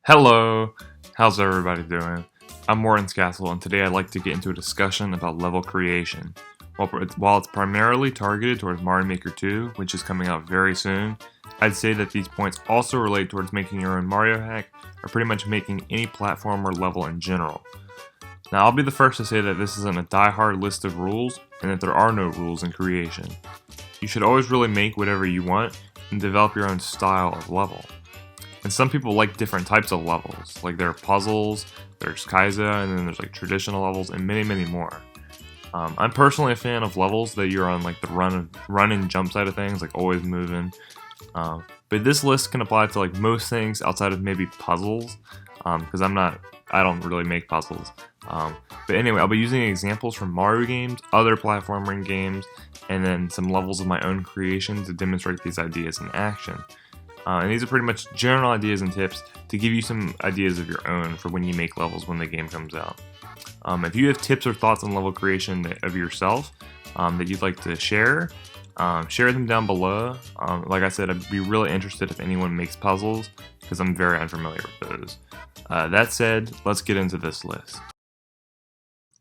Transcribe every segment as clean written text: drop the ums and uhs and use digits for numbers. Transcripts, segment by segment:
Hello! How's everybody doing? I'm Morton Castle, and today I'd like to get into a discussion about level creation. While it's primarily targeted towards Mario Maker 2, which is coming out very soon, I'd say that these points also relate towards making your own Mario hack, or pretty much making any platformer level in general. Now, I'll be the first to say that this isn't a die-hard list of rules, and that there are no rules in creation. You should always really make whatever you want, and develop your own style of level. And some people like different types of levels, like there are puzzles, there's Kaiza, and then there's like traditional levels, and many more. I'm personally a fan of levels that you're on like the run and jump side of things, like always moving. But this list can apply to like most things outside of maybe puzzles, because I don't really make puzzles. But anyway, I'll be using examples from Mario games, other platforming games, and then some levels of my own creation to demonstrate these ideas in action. And these are pretty much general ideas and tips to give you some ideas of your own for when you make levels when the game comes out. If you have tips or thoughts on level creation of yourself that you'd like to share, share them down below. Like I said, I'd be really interested if anyone makes puzzles, because I'm very unfamiliar with those. That said, let's get into this list.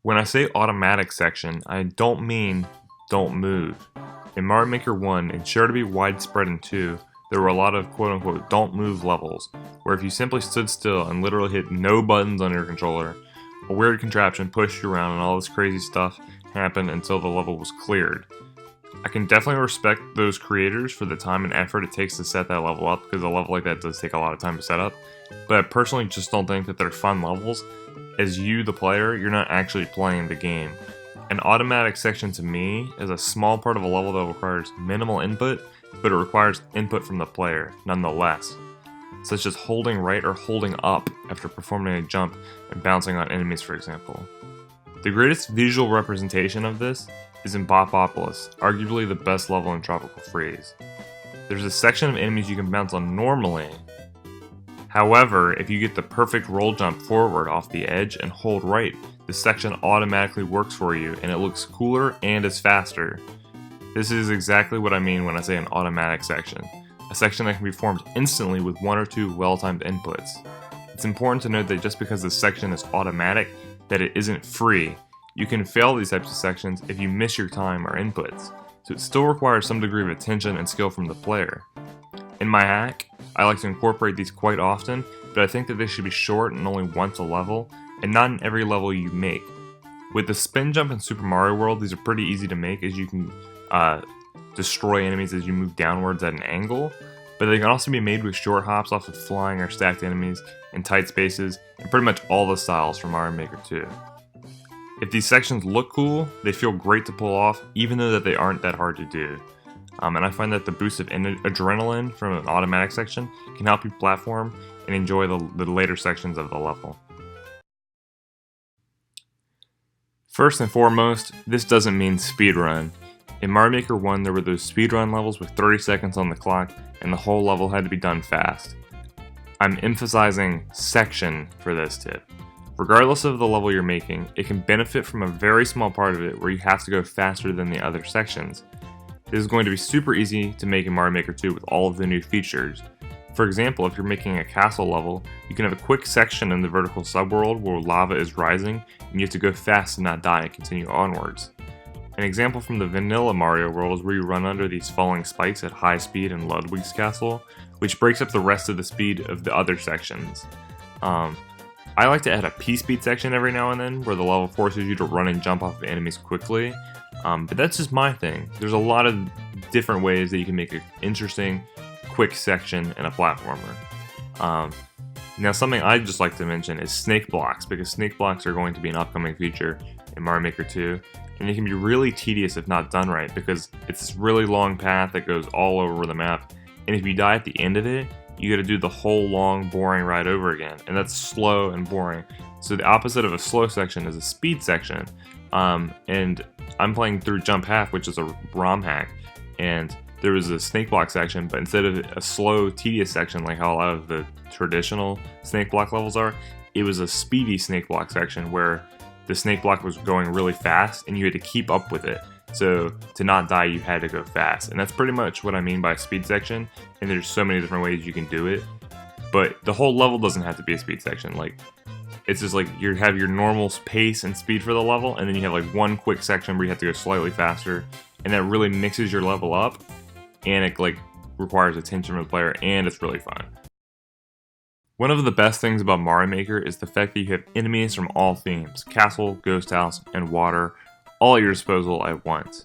When I say automatic section, I don't mean don't move. In Mario Maker 1, and sure to be widespread in 2, there were a lot of quote-unquote don't move levels, where if you simply stood still and literally hit no buttons on your controller, a weird contraption pushed you around and all this crazy stuff happened until the level was cleared. I can definitely respect those creators for the time and effort it takes to set that level up, because a level like that does take a lot of time to set up, but I personally just don't think that they're fun levels. As you, the player, you're not actually playing the game. An automatic section to me is a small part of a level that requires minimal input, but it requires input from the player, nonetheless, such as holding right or holding up after performing a jump and bouncing on enemies, for example. The greatest visual representation of this is in Bopopolis, arguably the best level in Tropical Freeze. There's a section of enemies you can bounce on normally. However, if you get the perfect roll jump forward off the edge and hold right, this section automatically works for you and it looks cooler and is faster. This is exactly what I mean when I say an automatic section, a section that can be formed instantly with one or two well-timed inputs. It's important to note that just because this section is automatic, that it isn't free. You can fail these types of sections if you miss your time or inputs, so it still requires some degree of attention and skill from the player. In my hack, I like to incorporate these quite often, but I think that they should be short and only once a level, and not in every level you make. With the spin jump in Super Mario World, these are pretty easy to make, as you can destroy enemies as you move downwards at an angle, but they can also be made with short hops off of flying or stacked enemies in tight spaces, and pretty much all the styles from Mario Maker 2. If these sections look cool, they feel great to pull off, even though that they aren't that hard to do. And I find that the boost of adrenaline from an automatic section can help you platform and enjoy the later sections of the level. First and foremost, this doesn't mean speedrun. In Mario Maker 1, there were those speedrun levels with 30 seconds on the clock, and the whole level had to be done fast. I'm emphasizing section for this tip. Regardless of the level you're making, it can benefit from a very small part of it where you have to go faster than the other sections. This is going to be super easy to make in Mario Maker 2 with all of the new features. For example, if you're making a castle level, you can have a quick section in the vertical subworld where lava is rising, and you have to go fast and not die and continue onwards. An example from the vanilla Mario world is where you run under these falling spikes at high speed in Ludwig's castle, which breaks up the rest of the speed of the other sections. I like to add a P-speed section every now and then, where the level forces you to run and jump off of enemies quickly, but that's just my thing. There's a lot of different ways that you can make an interesting, quick section in a platformer. Now, something I'd just like to mention is snake blocks, because snake blocks are going to be an upcoming feature in Mario Maker 2, and it can be really tedious if not done right, because it's this really long path that goes all over the map, and if you die at the end of it, you gotta do the whole long, boring ride over again, and that's slow and boring. So the opposite of a slow section is a speed section, and I'm playing through Jump Half, which is a ROM hack, and there was a snake block section, but instead of a slow, tedious section like how a lot of the traditional snake block levels are, it was a speedy snake block section where the snake block was going really fast and you had to keep up with it. So to not die, you had to go fast. And that's pretty much what I mean by speed section. And there's so many different ways you can do it. but the whole level doesn't have to be a speed section. Like, it's just like you have your normal pace and speed for the level, and then you have like one quick section where you have to go slightly faster, and that really mixes your level up, and it like requires attention from the player, and it's really fun. One of the best things about Mario Maker is the fact that you have enemies from all themes: castle, ghost house, and water, all at your disposal at once.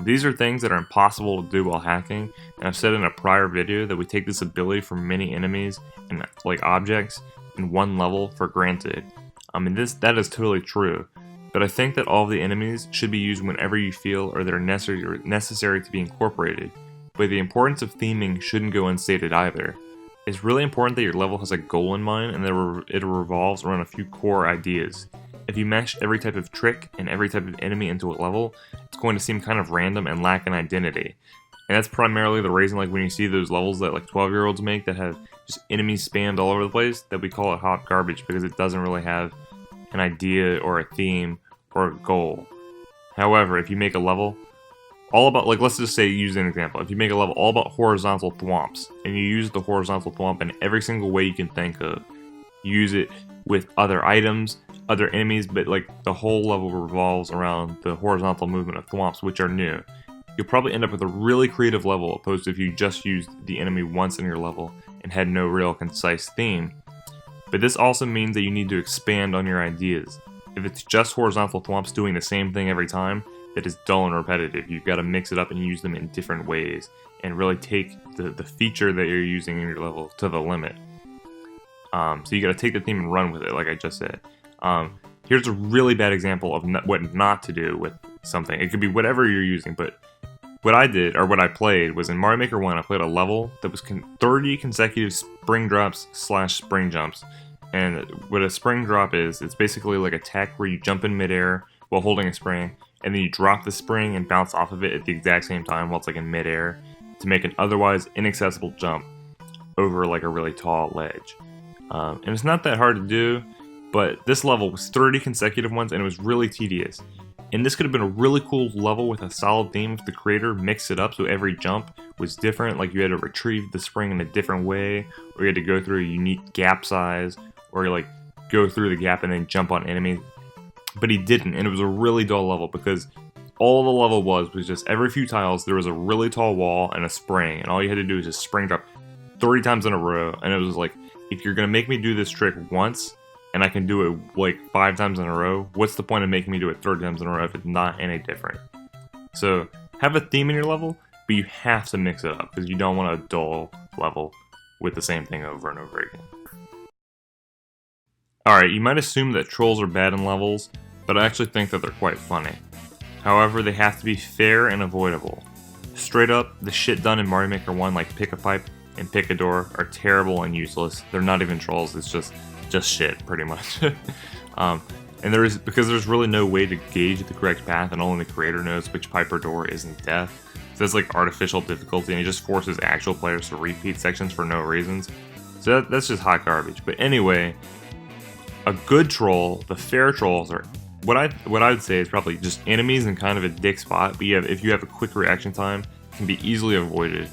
These are things that are impossible to do while hacking, and I've said in a prior video that we take this ability from many enemies and like objects in one level for granted. That is totally true, but I think that all of the enemies should be used whenever you feel or they're necessary to be incorporated, but the importance of theming shouldn't go unstated either. It's really important that your level has a goal in mind and that it revolves around a few core ideas. If you mesh every type of trick and every type of enemy into a level, it's going to seem kind of random and lack an identity. And that's primarily the reason, like, when you see those levels that like 12-year-olds make that have just enemies spammed all over the place, that we call it hot garbage because it doesn't really have an idea or a theme or a goal. However, if you make a level all about, like, let's just say, use an example. If you make a level all about horizontal thwomps, and you use the horizontal thwomp in every single way you can think of, use it with other items, other enemies, but like the whole level revolves around the horizontal movement of thwomps, which are new, you'll probably end up with a really creative level, opposed to if you just used the enemy once in your level and had no real concise theme. But this also means that you need to expand on your ideas. If it's just horizontal thwomps doing the same thing every time, that is dull and repetitive. You've got to mix it up and use them in different ways and really take the feature that you're using in your level to the limit. So you got to take the theme and run with it, like I just said. Here's a really bad example of what not to do with something. It could be whatever you're using, but what I did, or what I played, was in Mario Maker 1, I played a level that was 30 consecutive spring drops / spring jumps. And what a spring drop is, it's basically like a tech where you jump in midair while holding a spring, and then you drop the spring and bounce off of it at the exact same time while it's like in midair to make an otherwise inaccessible jump over like a really tall ledge. And it's not that hard to do, but this level was 30 consecutive ones and it was really tedious. And this could have been a really cool level with a solid theme if the creator mixed it up so every jump was different, like you had to retrieve the spring in a different way, or you had to go through a unique gap size, or you like go through the gap and then jump on enemies. But he didn't, and it was a really dull level because all the level was just every few tiles there was a really tall wall and a spring, and all you had to do was just spring drop 30 times in a row. And it was like, if you're gonna make me do this trick once and I can do it like 5 times in a row, what's the point of making me do it 30 times in a row if it's not any different? So have a theme in your level, but you have to mix it up because you don't want a dull level with the same thing over and over again. Alright, you might assume that trolls are bad in levels, but I actually think that they're quite funny. However, they have to be fair and avoidable. Straight up, the shit done in Mario Maker 1 like Pick a Pipe and Pick a Door are terrible and useless. They're not even trolls, it's just shit, pretty much. And because there's really no way to gauge the correct path and only the creator knows which pipe or door isn't death. So that's like artificial difficulty and it just forces actual players to repeat sections for no reasons. So that's just hot garbage. But anyway, a good troll, the fair trolls are what I would say is probably just enemies in kind of a dick spot, but if you have a quick reaction time, it can be easily avoided.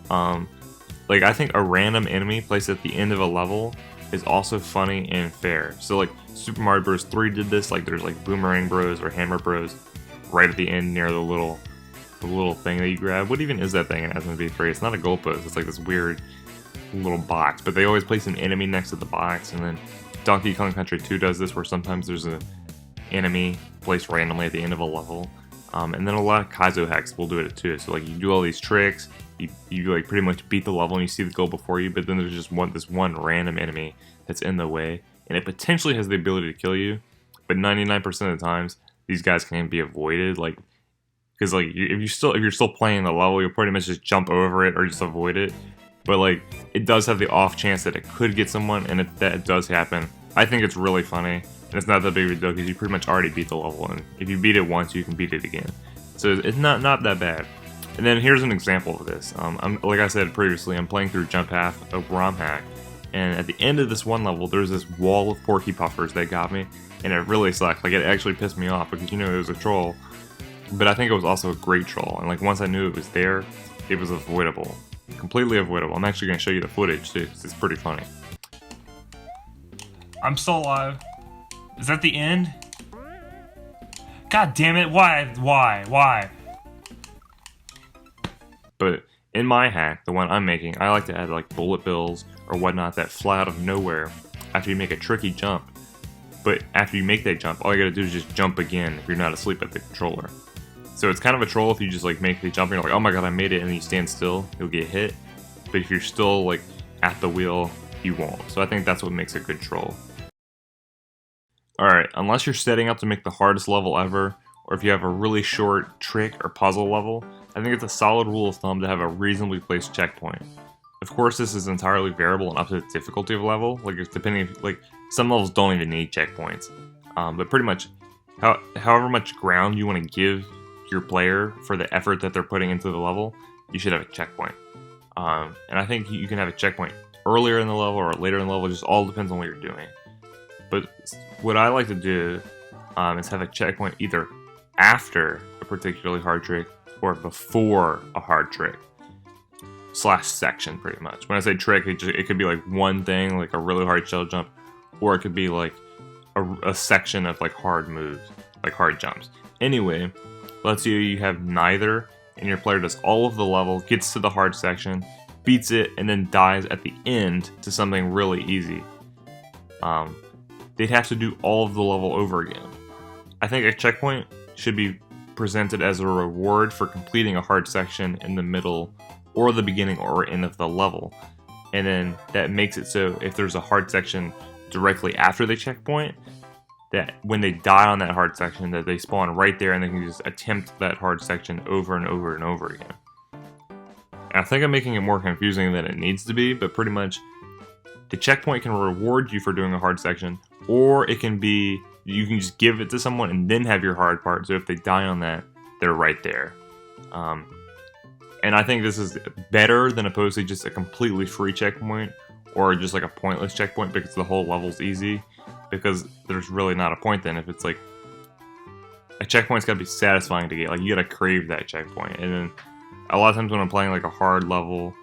Like I think a random enemy placed at the end of a level is also funny and fair. So like Super Mario Bros. 3 did this, like there's like Boomerang Bros or Hammer Bros right at the end near the little thing that you grab. What even is that thing in SMB3? It's not a goalpost, it's like this weird little box, but they always place an enemy next to the box. And then Donkey Kong Country 2 does this where sometimes there's an enemy placed randomly at the end of a level. And then a lot of Kaizo hacks will do it too. So like you do all these tricks, you like pretty much beat the level and you see the goal before you, but then there's just this one random enemy that's in the way, and it potentially has the ability to kill you, but 99% of the times these guys can be avoided, like because like if you're still playing the level, you'll pretty much just jump over it or just avoid it. But like it does have the off chance that it could get someone, and if that does happen, I think it's really funny, and it's not that big of a deal because you pretty much already beat the level, and if you beat it once, you can beat it again. So it's not that bad. And then here's an example of this. Like I said previously, I'm playing through Jump Half, a ROM hack, and at the end of this one level, there's this wall of Porky Puffers that got me, and it really sucked. Like it actually pissed me off because it was a troll, but I think it was also a great troll. And like once I knew it was there, it was avoidable. Completely avoidable. I'm actually going to show you the footage too, because it's pretty funny. I'm still alive. Is that the end? God damn it, why? But in my hack, the one I'm making, I like to add like bullet bills or whatnot that fly out of nowhere after you make a tricky jump. But after you make that jump, all you gotta do is just jump again if you're not asleep at the controller. So it's kind of a troll if you just like make the jump and you're like, oh my god, I made it, and then you stand still, you'll get hit. But if you're still like at the wheel, you won't. So I think that's what makes a good troll. Alright, unless you're setting up to make the hardest level ever, or if you have a really short trick or puzzle level, I think it's a solid rule of thumb to have a reasonably placed checkpoint. Of course, this is entirely variable and up to the difficulty of level. Like, it's depending, like some levels don't even need checkpoints. But pretty much, however much ground you want to give your player for the effort that they're putting into the level, you should have a checkpoint. And I think you can have a checkpoint earlier in the level or later in the level. It just all depends on what you're doing. But what I like to do is have a checkpoint either after a particularly hard trick or before a hard trick. / section, pretty much. When I say trick, it could be like one thing, like a really hard shell jump, or it could be like a section of like hard moves, like hard jumps. Anyway, let's say you have neither, and your player does all of the level, gets to the hard section, beats it, and then dies at the end to something really easy. They'd have to do all of the level over again. I think a checkpoint should be presented as a reward for completing a hard section in the middle or the beginning or end of the level. And then that makes it so if there's a hard section directly after the checkpoint, that when they die on that hard section, that they spawn right there and they can just attempt that hard section over and over and over again. And I think I'm making it more confusing than it needs to be, but pretty much the checkpoint can reward you for doing a hard section, or it can be, you can just give it to someone and then have your hard part, so if they die on that, they're right there. And I think this is better than opposed to just a completely free checkpoint, or just like a pointless checkpoint because the whole level's easy, because there's really not a point then if it's like, a checkpoint's gotta be satisfying to get, like you gotta crave that checkpoint. And then a lot of times when I'm playing like a hard level,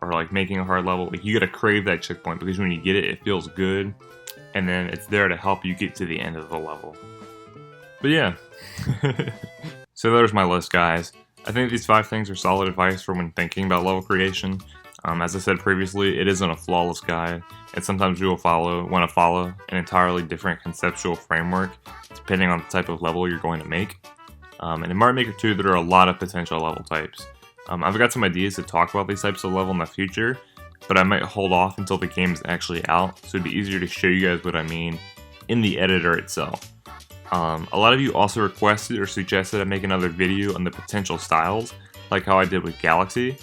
or like making a hard level, like you gotta crave that checkpoint because when you get it, it feels good, and then it's there to help you get to the end of the level. But yeah, so there's my list, guys. I think these 5 things are solid advice for when thinking about level creation. As I said previously, it isn't a flawless guide, and sometimes you will want to follow an entirely different conceptual framework depending on the type of level you're going to make. And in Mario Maker 2, there are a lot of potential level types. I've got some ideas to talk about these types of level in the future, but I might hold off until the game is actually out, so it'd be easier to show you guys what I mean in the editor itself. A lot of you also requested or suggested I make another video on the potential styles, like how I did with Galaxy,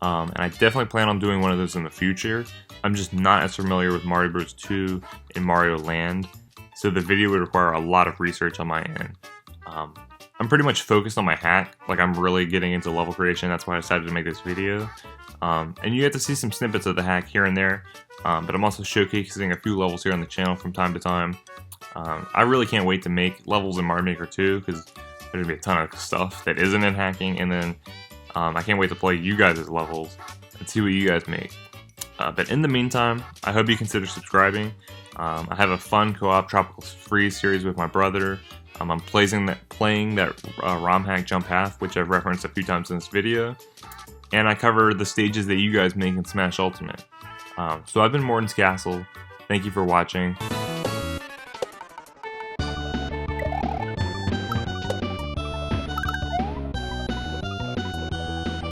and I definitely plan on doing one of those in the future. I'm just not as familiar with Mario Bros. 2 and Mario Land, so the video would require a lot of research on my end. I'm pretty much focused on my hack, like I'm really getting into level creation, that's why I decided to make this video. And you get to see some snippets of the hack here and there, but I'm also showcasing a few levels here on the channel from time to time. I really can't wait to make levels in Mario Maker 2 because there's going to be a ton of stuff that isn't in hacking, and then I can't wait to play you guys' levels and see what you guys make. But in the meantime, I hope you consider subscribing. I have a fun co-op Tropical Freeze series with my brother. I'm playing that ROM hack Jump Half, which I've referenced a few times in this video. And I cover the stages that you guys make in Smash Ultimate. So I've been Morten's Castle. Thank you for watching.